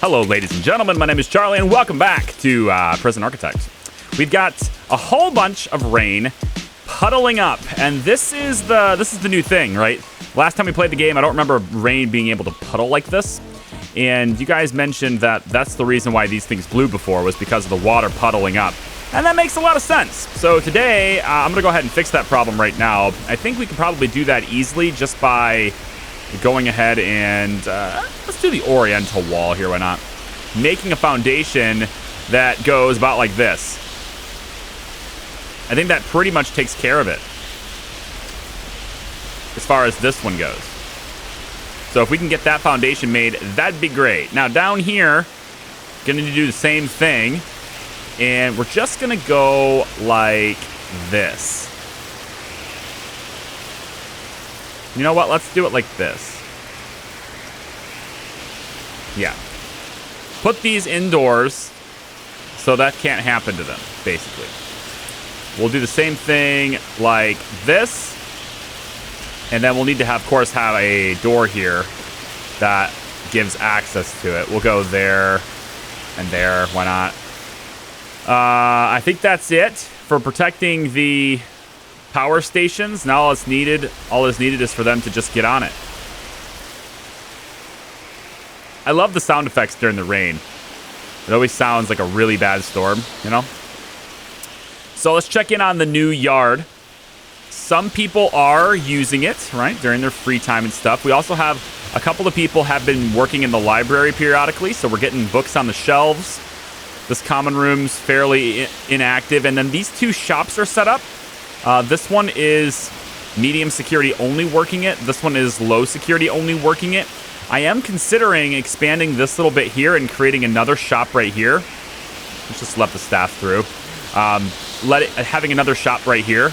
Hello, ladies and gentlemen. My name is Charlie, and welcome back to Prison Architect. We've got a whole bunch of rain puddling up, and this is the new thing, right? Last time we played the game, I don't remember rain being able to puddle like this. And you guys mentioned that that's the reason why these things blew before, was because of the water puddling up. And that makes a lot of sense. So today, I'm going to go ahead and fix that problem right now. I think we can probably do that easily just by going ahead and let's do the oriental wall here, why not? Making a foundation that goes about like this. I think that pretty much takes care of it as far as this one goes. So if we can get that foundation made, that'd be great. Now down here, gonna need to do the same thing, and we're just gonna go like this. You know what? Let's do it like this. Yeah. Put these indoors so that can't happen to them, basically. We'll do the same thing like this. And then we'll need to, of course, have a door here that gives access to it. We'll go there and there. Why not? I think that's it for protecting the power stations. Now all that's needed is for them to just get on it. I love the sound effects during the rain. It always sounds like a really bad storm, you know? So let's check in on the new yard. Some people are using it, right, during their free time and stuff. We also have a couple of people have been working in the library periodically, so we're getting books on the shelves. This common room's fairly inactive, and then these two shops are set up. This one is medium security only working it. This one is low security only working it. I am considering expanding this little bit here and creating another shop right here. Let's just let the staff through. Having another shop right here,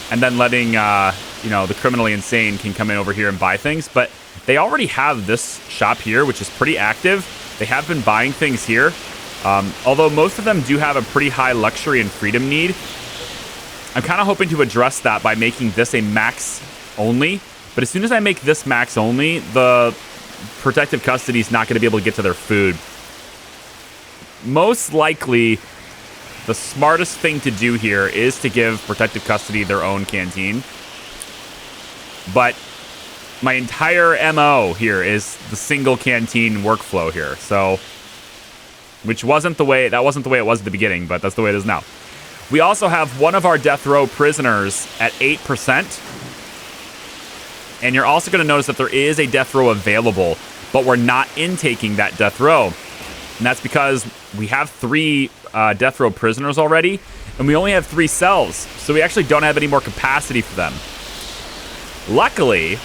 and then letting the criminally insane can come in over here and buy things. But they already have this shop here, which is pretty active. They have been buying things here. Although most of them do have a pretty high luxury and freedom need. I'm kind of hoping to address that by making this a max only. But as soon as I make this max only, the protective custody is not going to be able to get to their food. Most likely, the smartest thing to do here is to give protective custody their own canteen. But my entire MO here is the single canteen workflow here. So, that wasn't the way it was at the beginning, but that's the way it is now. We also have one of our death row prisoners at 8%. And you're also going to notice that there is a death row available, but we're not intaking that death row. And that's because we have 3 death row prisoners already, and we only have 3 cells, so we actually don't have any more capacity for them. Luckily,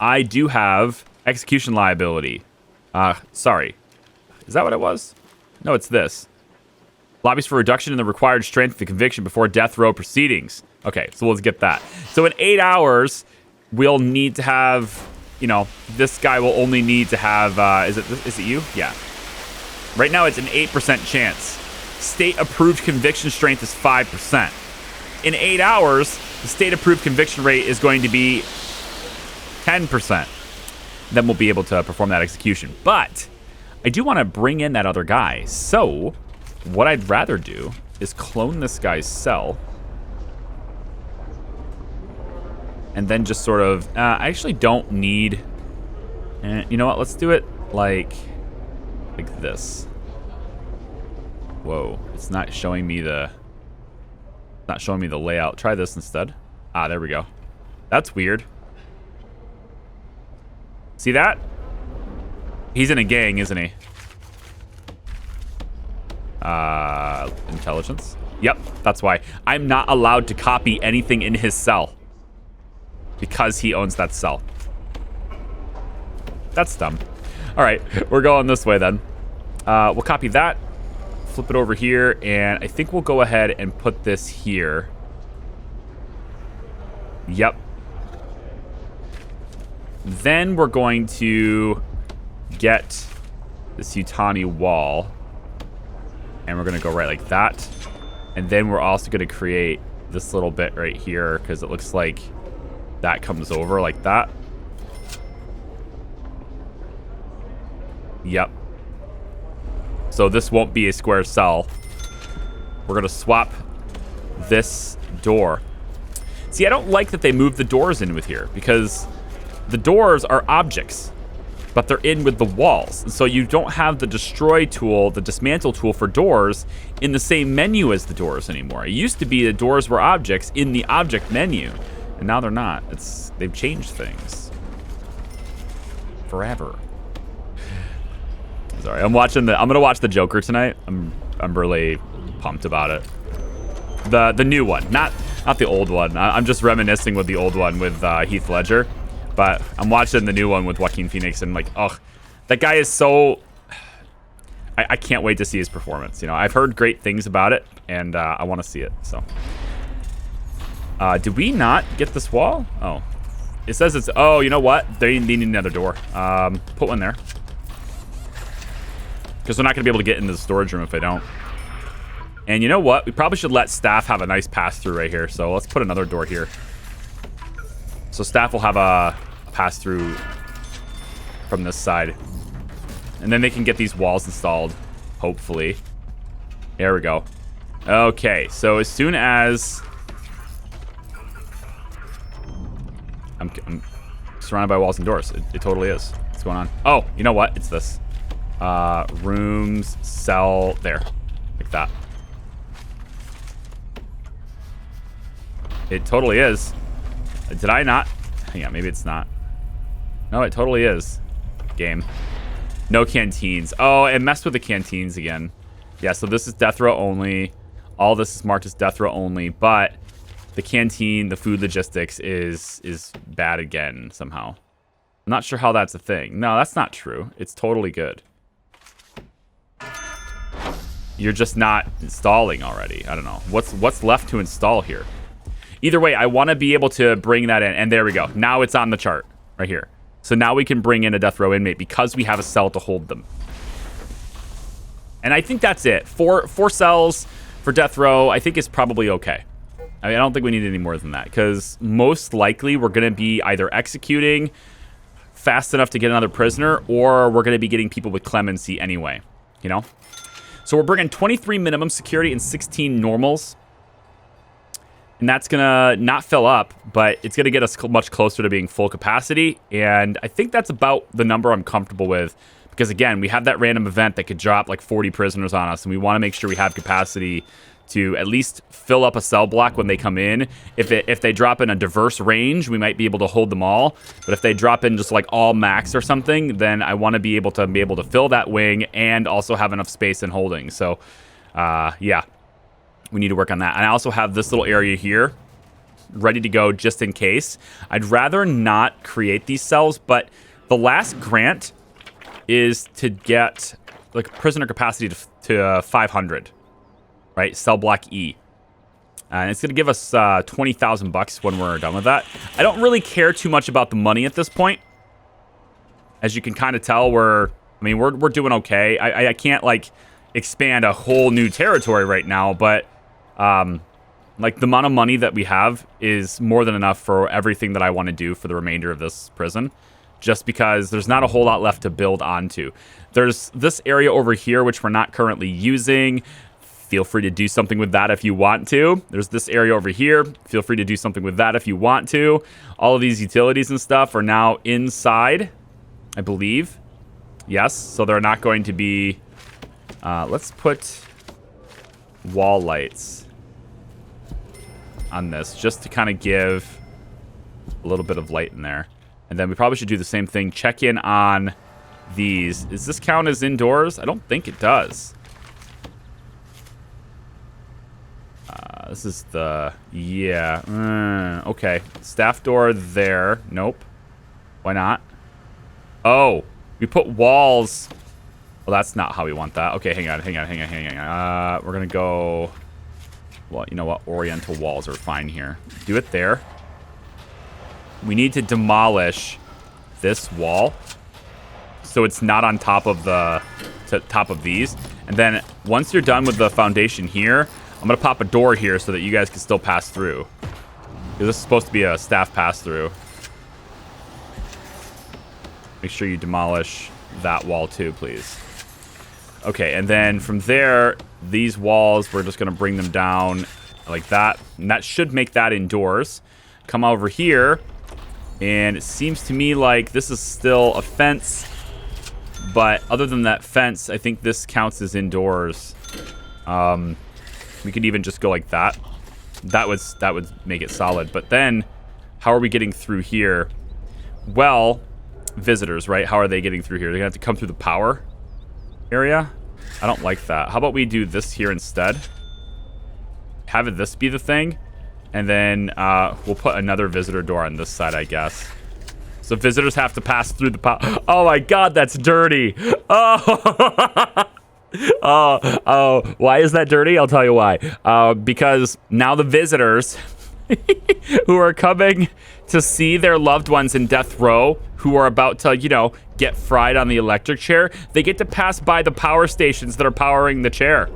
I do have execution liability. Sorry. Is that what it was? No, it's this. Lobbies for reduction in the required strength of the conviction before death row proceedings. Okay, so let's get that. So in 8 hours, we'll need to have, this guy will only need to have, is it you? Yeah. Right now, it's an 8% chance. State-approved conviction strength is 5%. In 8 hours, the state-approved conviction rate is going to be 10%. Then we'll be able to perform that execution. But I do want to bring in that other guy. So what I'd rather do is clone this guy's cell. And then just sort of, I actually don't need, you know what, let's do it like this. Whoa, it's not showing me the layout. Try this instead. Ah, there we go. That's weird. See that? He's in a gang, isn't he? Intelligence. Yep, that's why. I'm not allowed to copy anything in his cell because he owns that cell. That's dumb. All right, we're going this way then. We'll copy that, flip it over here, and I think we'll go ahead and put this here. Yep. Then we're going to get this Yutani wall, and we're going to go right like that. And then we're also going to create this little bit right here because it looks like that comes over like that. Yep. So this won't be a square cell. We're going to swap this door. See, I don't like that they moved the doors in with here because the doors are objects, but they're in with the walls. So you don't have the destroy tool, the dismantle tool for doors in the same menu as the doors anymore. It used to be the doors were objects in the object menu, and now they're not. They've changed things. Forever. Sorry, I'm gonna watch the Joker tonight. I'm really pumped about it. The new one, not the old one. I'm just reminiscing with the old one with Heath Ledger, but I'm watching the new one with Joaquin Phoenix, and like, ugh, that guy is so. I can't wait to see his performance. You know, I've heard great things about it, and I want to see it. So, did we not get this wall? Oh, it says it's. Oh, you know what? They need another door. Put one there. Because they're not going to be able to get into the storage room if they don't. And you know what? We probably should let staff have a nice pass-through right here. So let's put another door here. So staff will have a pass-through from this side. And then they can get these walls installed, hopefully. There we go. Okay, so as soon as... I'm surrounded by walls and doors. It totally is. What's going on? Oh, you know what? It's this. Rooms, cell, there. Like that. It totally is. Did I not? Hang on, maybe it's not. No, it totally is. Game. No canteens. Oh, it messed with the canteens again. Yeah, so this is death row only. All this is marked as death row only, but the canteen, the food logistics is bad again somehow. I'm not sure how that's a thing. No, that's not true. It's totally good. You're just not installing already. I don't know. What's left to install here? Either way, I want to be able to bring that in. And there we go. Now it's on the chart right here. So now we can bring in a death row inmate because we have a cell to hold them. And I think that's it. Four cells for death row, I think is probably okay. I mean, I don't think we need any more than that because most likely we're going to be either executing fast enough to get another prisoner or we're going to be getting people with clemency anyway, you know? So we're bringing 23 minimum security and 16 normals. And that's going to not fill up, but it's going to get us much closer to being full capacity. And I think that's about the number I'm comfortable with. Because, again, we have that random event that could drop like 40 prisoners on us. And we want to make sure we have capacity to at least fill up a cell block when they come in. If they drop in a diverse range, we might be able to hold them all. But if they drop in just like all max or something, then I want to be able to fill that wing and also have enough space in holding. So, yeah, we need to work on that. And I also have this little area here ready to go just in case. I'd rather not create these cells, but the last grant is to get like prisoner capacity to 500. Right, cell block E. And it's going to give us $20,000 when we're done with that. I don't really care too much about the money at this point. As you can kind of tell, we're doing okay. I can't like expand a whole new territory right now, but like the amount of money that we have is more than enough for everything that I want to do for the remainder of this prison. Just because there's not a whole lot left to build onto. There's this area over here, which we're not currently using. Feel free to do something with that if you want to. There's this area over here. Feel free to do something with that if you want to. All of these utilities and stuff are now inside, I believe. Yes, so they're not going to be... let's put wall lights on this just to kind of give a little bit of light in there. And then we probably should do the same thing. Check in on these. Does this count as indoors? I don't think it does. This is the... Yeah. Okay. Staff door there. Nope. Why not? Oh. We put walls... Well, that's not how we want that. Okay, hang on. We're going to go... Well, you know what? Oriental walls are fine here. Do it there. We need to demolish this wall. So it's not on top of top of these. And then once you're done with the foundation here... I'm going to pop a door here so that you guys can still pass through. Because this is supposed to be a staff pass-through. Make sure you demolish that wall too, please. Okay, and then from there, these walls, we're just going to bring them down like that. And that should make that indoors. Come over here, and it seems to me like this is still a fence. But other than that fence, I think this counts as indoors. We could even just go like that. That would make it solid. But then, how are we getting through here? Well, visitors, right? How are they getting through here? They're going to have to come through the power area? I don't like that. How about we do this here instead? Have this be the thing. And then we'll put another visitor door on this side, I guess. So visitors have to pass through the power. Oh my god, that's dirty. Oh. Oh, why is that dirty? I'll tell you why. Because now the visitors who are coming to see their loved ones in death row, who are about to, you know, get fried on the electric chair, they get to pass by the power stations that are powering the chair.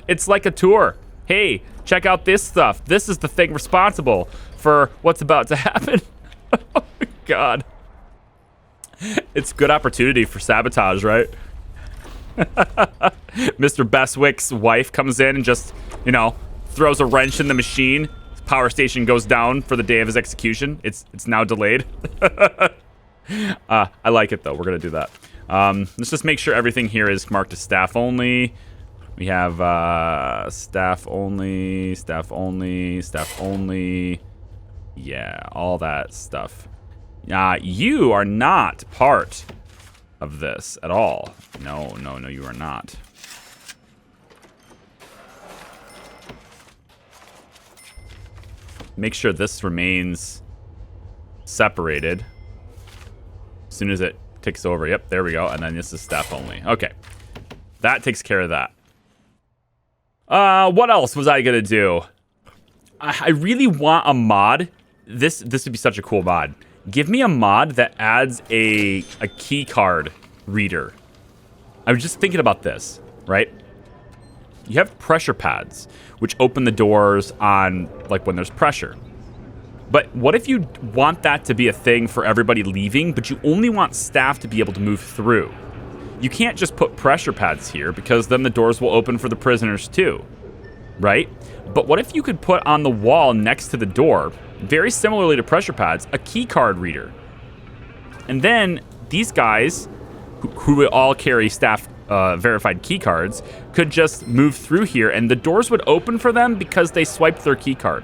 It's like a tour. Hey, check out this stuff. This is the thing responsible for what's about to happen. Oh my god. It's good opportunity for sabotage, right? Mr. Bestwick's wife comes in and just, you know, throws a wrench in the machine. His power station goes down for the day of his execution. It's now delayed. I like it, though. We're going to do that. Let's just make sure everything here is marked as staff only. We have staff only, staff only, staff only. Yeah, all that stuff. You are not part of this at all. No, you are not. Make sure this remains separated. As soon as it ticks over. Yep, there we go. And then this is staff only. Okay. That takes care of that. What else was I gonna do? I really want a mod. This would be such a cool mod. Give me a mod that adds a key card reader. I was just thinking about this, right? You have pressure pads, which open the doors on, like, when there's pressure. But what if you want that to be a thing for everybody leaving, but you only want staff to be able to move through? You can't just put pressure pads here, because then the doors will open for the prisoners too, right? But what if you could put on the wall next to the door, very similarly to pressure pads, a key card reader? And then these guys, who would all carry staff verified key cards, could just move through here, and the doors would open for them because they swiped their key card.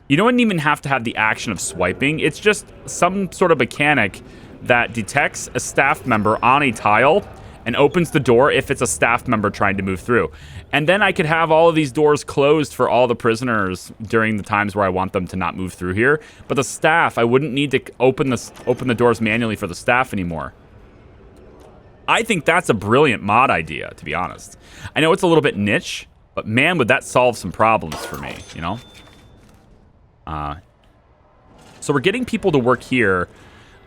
You don't even have to have the action of swiping. It's just some sort of mechanic that detects a staff member on a tile and opens the door if it's a staff member trying to move through. And then I could have all of these doors closed for all the prisoners during the times where I want them to not move through here. But the staff, I wouldn't need to open the doors manually for the staff anymore. I think that's a brilliant mod idea, to be honest. I know it's a little bit niche, but man, would that solve some problems for me, you know? So we're getting people to work here.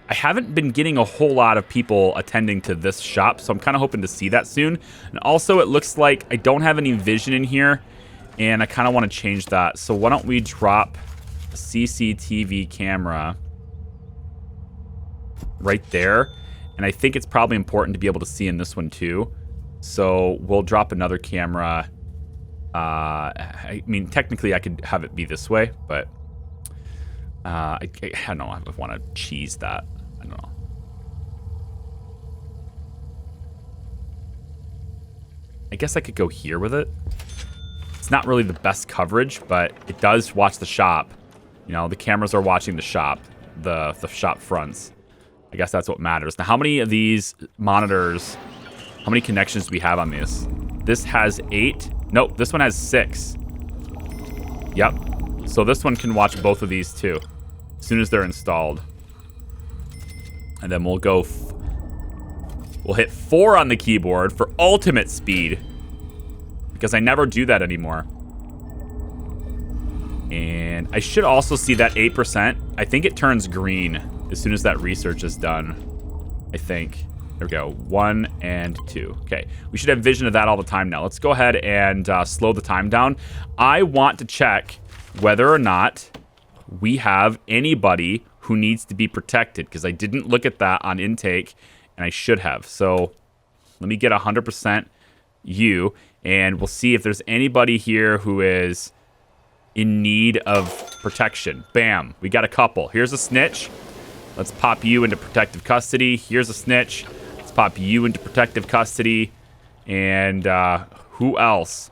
I haven't been getting a whole lot of people attending to this shop, so I'm kind of hoping to see that soon. And also, it looks like I don't have any vision in here, and I kind of want to change that. So why don't we drop a CCTV camera right there? And I think it's probably important to be able to see in this one too. So we'll drop another camera. I mean, technically I could have it be this way, but I don't know. I want to cheese that. I don't know. I guess I could go here with it. It's not really the best coverage, but it does watch the shop. You know, the cameras are watching the shop, the shop fronts. I guess that's what matters. Now, how many of these monitors, how many connections do we have on this? This has 8. Nope, this one has 6. Yep. So this one can watch both of these too, as soon as they're installed. And then we'll go, we'll hit 4 on the keyboard for ultimate speed, because I never do that anymore. And I should also see that 8%. I think it turns green as soon as that research is done. I think. There we go. 1 and 2. Okay. We should have vision of that all the time now. Let's go ahead and slow the time down. I want to check whether or not we have anybody who needs to be protected, because I didn't look at that on intake, And I should have. So let me get 100% you. And we'll see if there's anybody here who is in need of protection. Bam. We got a couple. Here's a snitch. Let's pop you into protective custody. Here's a snitch. Let's pop you into protective custody. And who else?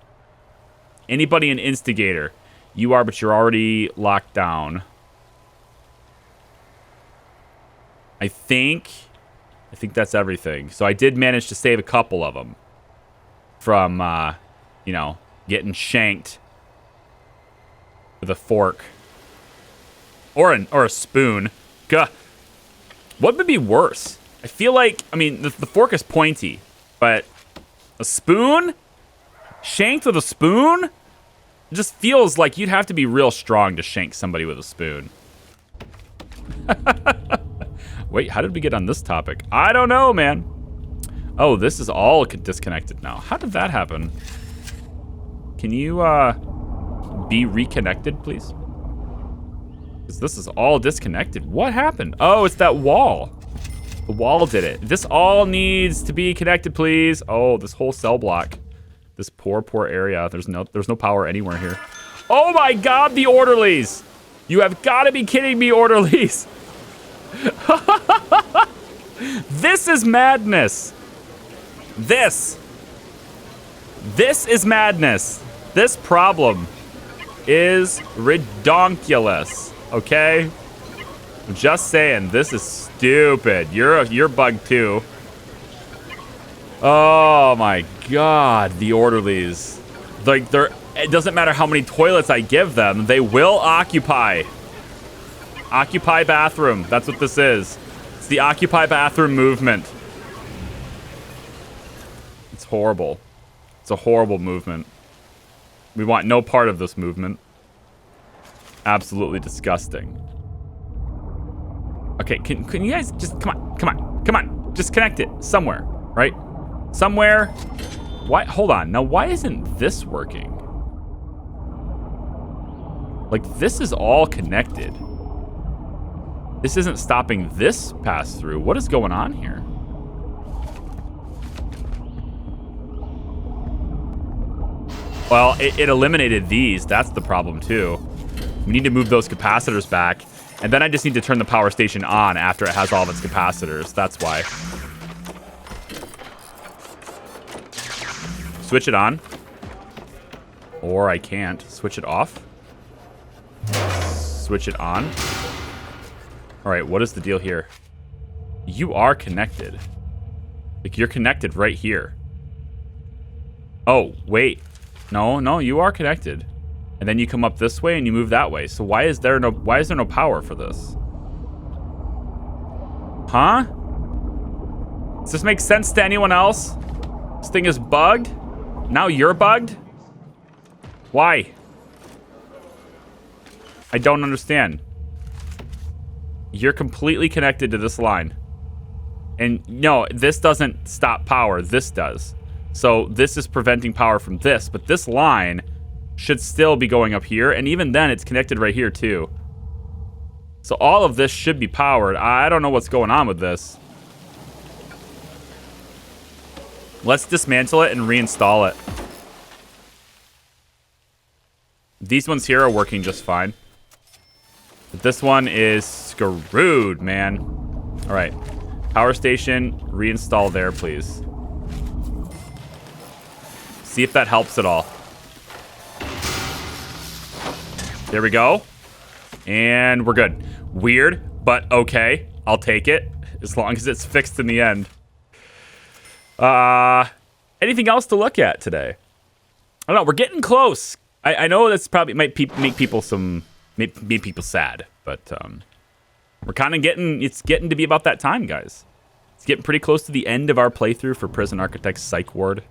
Anybody an instigator? You are, but you're already locked down. I think that's everything. So I did manage to save a couple of them from, you know, getting shanked with a fork or a spoon. Gah. What would be worse? I feel like, I mean, the fork is pointy, but a spoon? Shanked with a spoon? It just feels like you'd have to be real strong to shank somebody with a spoon. Wait, how did we get on this topic? I don't know, man. Oh, this is all disconnected now. How did that happen? Can you be reconnected, please? Because this is all disconnected. What happened? Oh, it's that wall. The wall did it. This all needs to be connected, please. Oh, this whole cell block. This poor area. There's no power anywhere here. Oh my God, the orderlies! You have got to be kidding me, orderlies! This is madness. This is madness. This problem is redonkulous. Okay? I'm just saying, this is stupid. You're bugged too. Oh my God, the orderlies. Like, it doesn't matter how many toilets I give them, they will occupy. Occupy bathroom. That's what this is. It's the Occupy bathroom movement. It's horrible. It's a horrible movement. We want no part of this movement. Absolutely disgusting. Okay, can you guys just come on. Just connect it somewhere, right? Somewhere. Why? Hold on. Now, why isn't this working? Like, this is all connected. This isn't stopping this pass through. What is going on here? Well, it eliminated these. That's the problem, too. We need to move those capacitors back. And then I just need to turn the power station on after it has all of its capacitors. That's why. Switch it on. Or I can't. Switch it off. Switch it on. All right, what is the deal here? You are connected. Like, you're connected right here. Oh, wait. No, you are connected. And then you come up this way and you move that way. So why is there no power for this? Huh? Does this make sense to anyone else? This thing is bugged? Now you're bugged? Why? I don't understand. You're completely connected to this line. And no, this doesn't stop power. This does. So this is preventing power from this. But this line should still be going up here. And even then, it's connected right here, too. So all of this should be powered. I don't know what's going on with this. Let's dismantle it and reinstall it. These ones here are working just fine. But this one is screwed, man. All right. Power station, reinstall there, please. See if that helps at all. There we go. And we're good. Weird, but okay. I'll take it. As long as it's fixed in the end. Anything else to look at today? I don't know. We're getting close. I know that's probably might make people make people sad, but we're kind of it's getting to be about that time, guys. It's getting pretty close to the end of our playthrough for Prison Architect PSYCH WARD.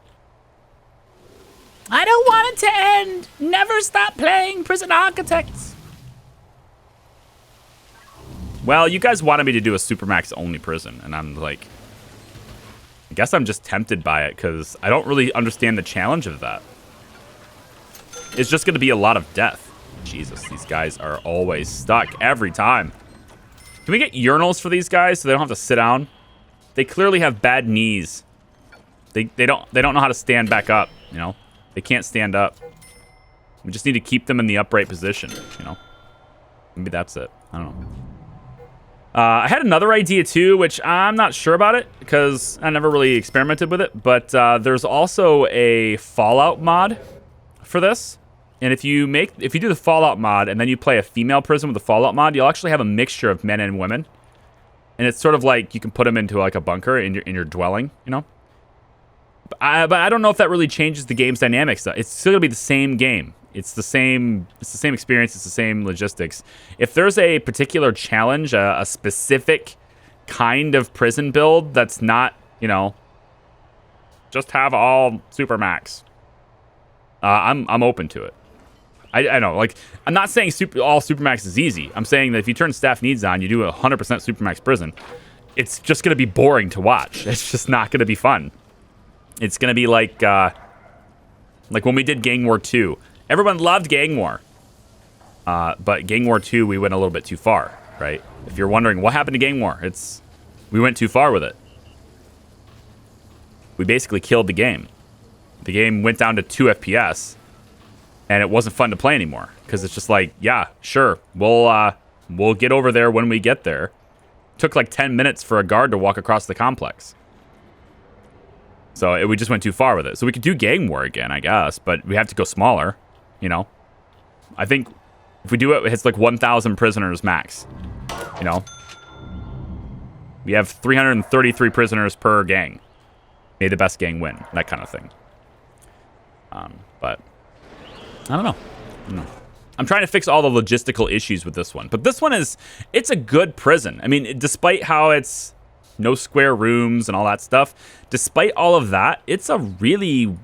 I don't want it to end. Never stop playing Prison Architects. Well, you guys wanted me to do a Supermax only prison, and I'm like, I guess I'm just tempted by it because I don't really understand the challenge of that. It's just going to be a lot of death. Jesus, these guys are always stuck every time. Can we get urinals for these guys so they don't have to sit down? They clearly have bad knees. They don't know how to stand back up, you know? They can't stand up. We just need to keep them in the upright position, you know? Maybe that's it. I don't know. I had another idea too, which I'm not sure about it because I never really experimented with it, but there's also a Fallout mod for this. And if you do the Fallout mod and then you play a female prison with the Fallout mod, you'll actually have a mixture of men and women. And it's sort of like you can put them into like a bunker in your dwelling, you know? But I don't know if that really changes the game's dynamics. It's still gonna be the same game. It's the same experience. It's the same logistics. If there's a particular challenge, a specific kind of prison build that's not, you know, just have all Supermax, I'm open to it. I know, like, I'm not saying all Supermax is easy. I'm saying that if you turn staff needs on, you do a 100% Supermax prison, it's just going to be boring to watch. It's just not going to be fun. It's going to be like when we did Gang War 2. Everyone loved Gang War. But Gang War 2, we went a little bit too far, right? If you're wondering what happened to Gang War, we went too far with it. We basically killed the game. The game went down to 2 FPS, and it wasn't fun to play anymore because it's just like, yeah, sure, we'll get over there when we get there. Took like 10 minutes for a guard to walk across the complex. So we just went too far with it. So we could do Gang War again, I guess, but we have to go smaller, you know? I think if we do it, it's like 1,000 prisoners max, you know? We have 333 prisoners per gang. May the best gang win, that kind of thing. But I don't know. I'm trying to fix all the logistical issues with this one. But this one it's a good prison. I mean, despite how it's no square rooms and all that stuff, despite all of that, it's a really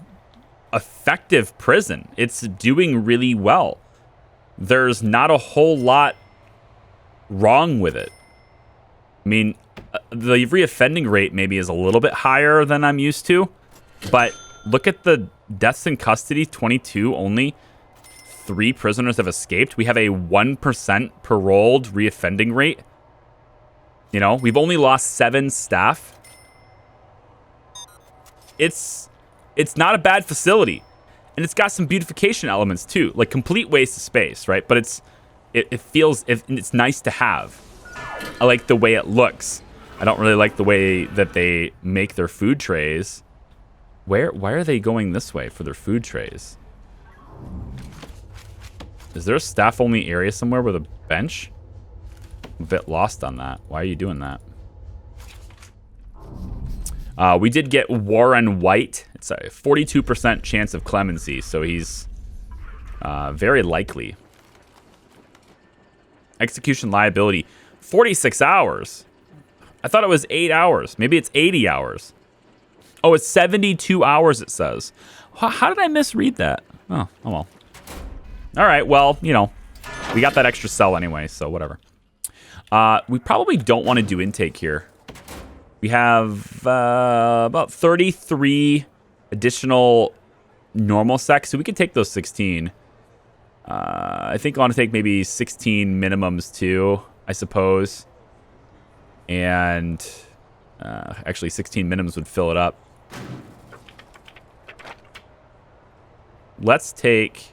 effective prison. It's doing really well. There's not a whole lot wrong with it. I mean, the reoffending rate maybe is a little bit higher than I'm used to, but look at the deaths in custody, 22 only. 3 prisoners have escaped. We have a 1% paroled reoffending rate. You know, we've only lost 7 staff. It's not a bad facility. And it's got some beautification elements too, like complete waste of space, right? But it's nice to have. I like the way it looks. I don't really like the way that they make their food trays. Why are they going this way for their food trays? Is there a staff-only area somewhere with a bench? I'm a bit lost on that. Why are you doing that? We did get Warren White. It's a 42% chance of clemency, so he's very likely. Execution liability, 46 hours. I thought it was 8 hours. Maybe it's 80 hours. Oh, it's 72 hours, it says. How did I misread that? Oh well. All right, well, you know, we got that extra cell anyway, so whatever. We probably don't want to do intake here. We have about 33 additional normal sex, so we could take those 16. I think I want to take maybe 16 minimums too, I suppose. And actually 16 minimums would fill it up. Let's take,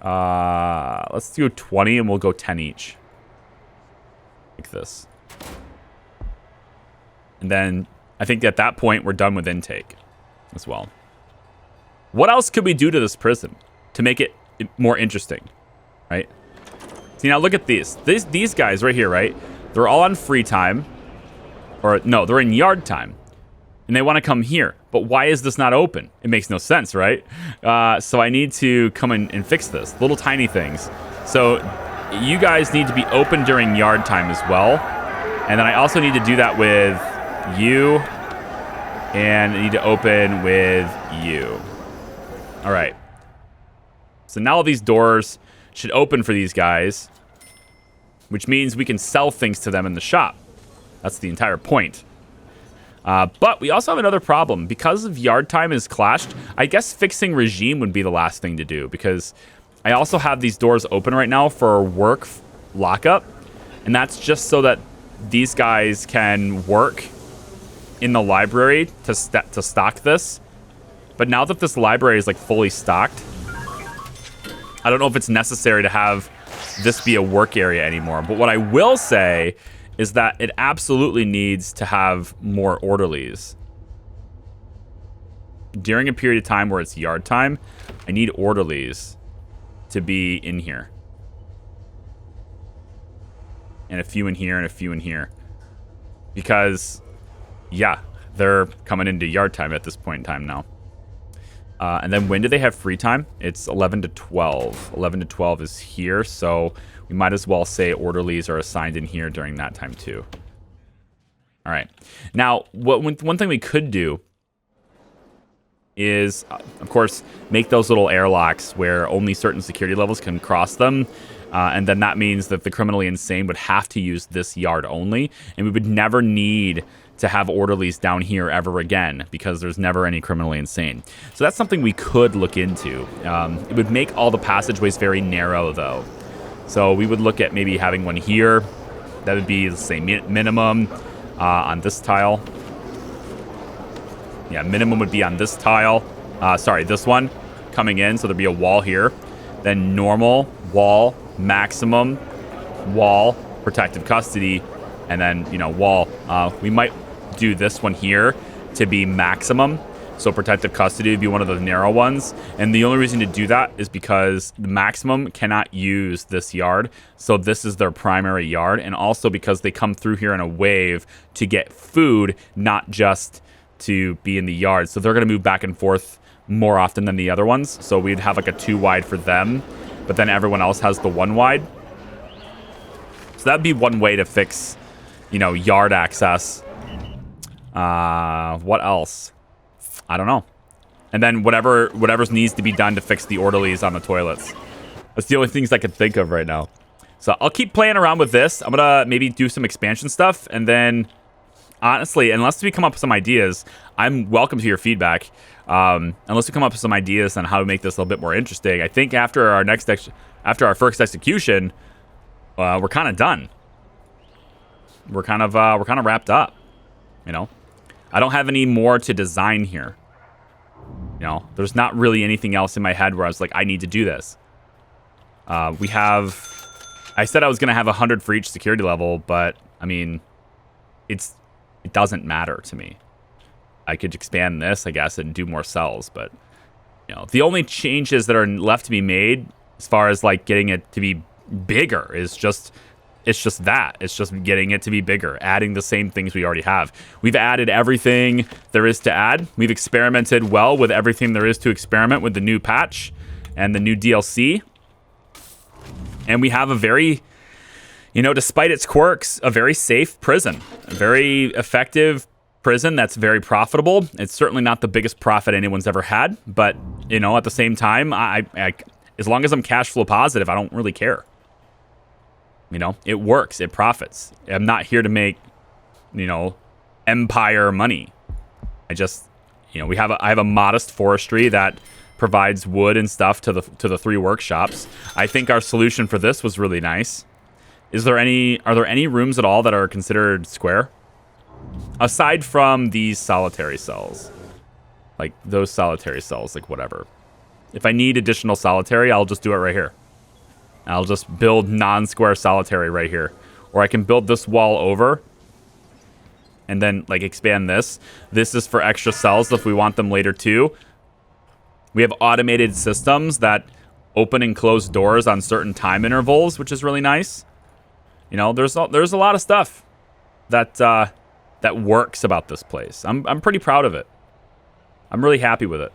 let's do 20 and we'll go 10 each. Like this. And then I think at that point we're done with intake as well. What else could we do to this prison to make it more interesting, right? See, now look at these guys right here, right? They're all on free time, or no, they're in yard time, and they want to come here. But why is this not open? It makes no sense, right? So I need to come in and fix this. Little tiny things. So you guys need to be open during yard time as well. And then I also need to do that with you, and I need to open with you. All right. So now all these doors should open for these guys, which means we can sell things to them in the shop. That's the entire point. But we also have another problem. Because of yard time is clashed, I guess fixing regime would be the last thing to do, because I also have these doors open right now for work lockup, and that's just so that these guys can work in the library to stock this. But now that this library is like fully stocked, I don't know if it's necessary to have this be a work area anymore. But what I will say is that it absolutely needs to have more orderlies. During a period of time where it's yard time, I need orderlies to be in here. And a few in here and a few in here. Because, yeah, they're coming into yard time at this point in time now. And then when do they have free time? It's 11 to 12. 11 to 12 is here, so we might as well say orderlies are assigned in here during that time too. All right. Now, one thing we could do is, of course, make those little airlocks where only certain security levels can cross them. And then that means that the criminally insane would have to use this yard only, and we would never need to have orderlies down here ever again because there's never any criminally insane. So that's something we could look into. It would make all the passageways very narrow, though. So we would look at maybe having one here. That would be the same minimum on this tile. Yeah, minimum would be on this tile. Sorry, this one coming in. So there'd be a wall here. Then normal, wall, maximum, wall, protective custody, and then, you know, wall. We might do this one here to be maximum. So protective custody would be one of the narrow ones. And the only reason to do that is because the maximum cannot use this yard. So this is their primary yard. And also because they come through here in a wave to get food, not just to be in the yard. So they're going to move back and forth more often than the other ones. So we'd have like a 2 wide for them, but then everyone else has the 1 wide. So that'd be one way to fix, you know, yard access. What else? I don't know. And then whatever needs to be done to fix the orderlies on the toilets. That's the only things I can think of right now. So I'll keep playing around with this. I'm gonna maybe do some expansion stuff, and then honestly, unless we come up with some ideas, I'm welcome to your feedback. Unless we come up with some ideas on how to make this a little bit more interesting, I think after our first execution, we're kind of done. We're kind of wrapped up. You know, I don't have any more to design here. You know, there's not really anything else in my head where I was like, I need to do this. I said I was gonna have 100 for each security level, but I mean, it doesn't matter to me. I could expand this, I guess, and do more cells, but you know, the only changes that are left to be made as far as like getting it to be bigger is just that. It's just getting it to be bigger, adding the same things we already have. We've added everything there is to add. We've experimented well with everything there is to experiment with the new patch and the new DLC. And we have a very, you know, despite its quirks, a very safe prison, a very effective prison that's very profitable. It's certainly not the biggest profit anyone's ever had, but, you know, at the same time, I as long as I'm cash flow positive, I don't really care. You know, it works, it profits. I'm not here to make, you know, empire money. I just, you know, I have a modest forestry that provides wood and stuff to the 3 workshops. I think our solution for this was really nice. Are there any rooms at all that are considered square? Aside from these solitary cells. Like those solitary cells, like whatever. If I need additional solitary, I'll just do it right here. I'll just build non-square solitary right here. Or I can build this wall over and then like expand this. This is for extra cells if we want them later too. We have automated systems that open and close doors on certain time intervals, which is really nice. You know, there's a lot of stuff that works about this place. I'm pretty proud of it. I'm really happy with it.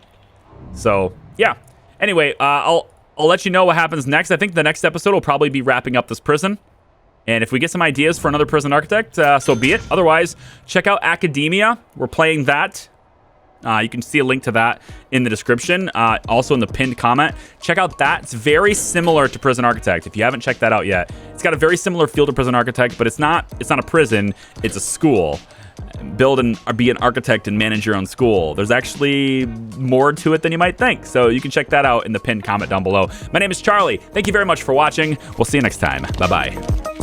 So yeah. Anyway, I'll let you know what happens next. I think the next episode will probably be wrapping up this prison. And if we get some ideas for another prison architect, so be it. Otherwise, check out Academia. We're playing that. You can see a link to that in the description, also in the pinned comment. Check out that. It's very similar to Prison Architect. If you haven't checked that out yet, it's got a very similar feel to Prison Architect, but it's not a prison. It's a school. Build and be an architect and manage your own school. There's actually more to it than you might think. So you can check that out in the pinned comment down below. My name is Charlie. Thank you very much for watching. We'll see you next time. Bye-bye.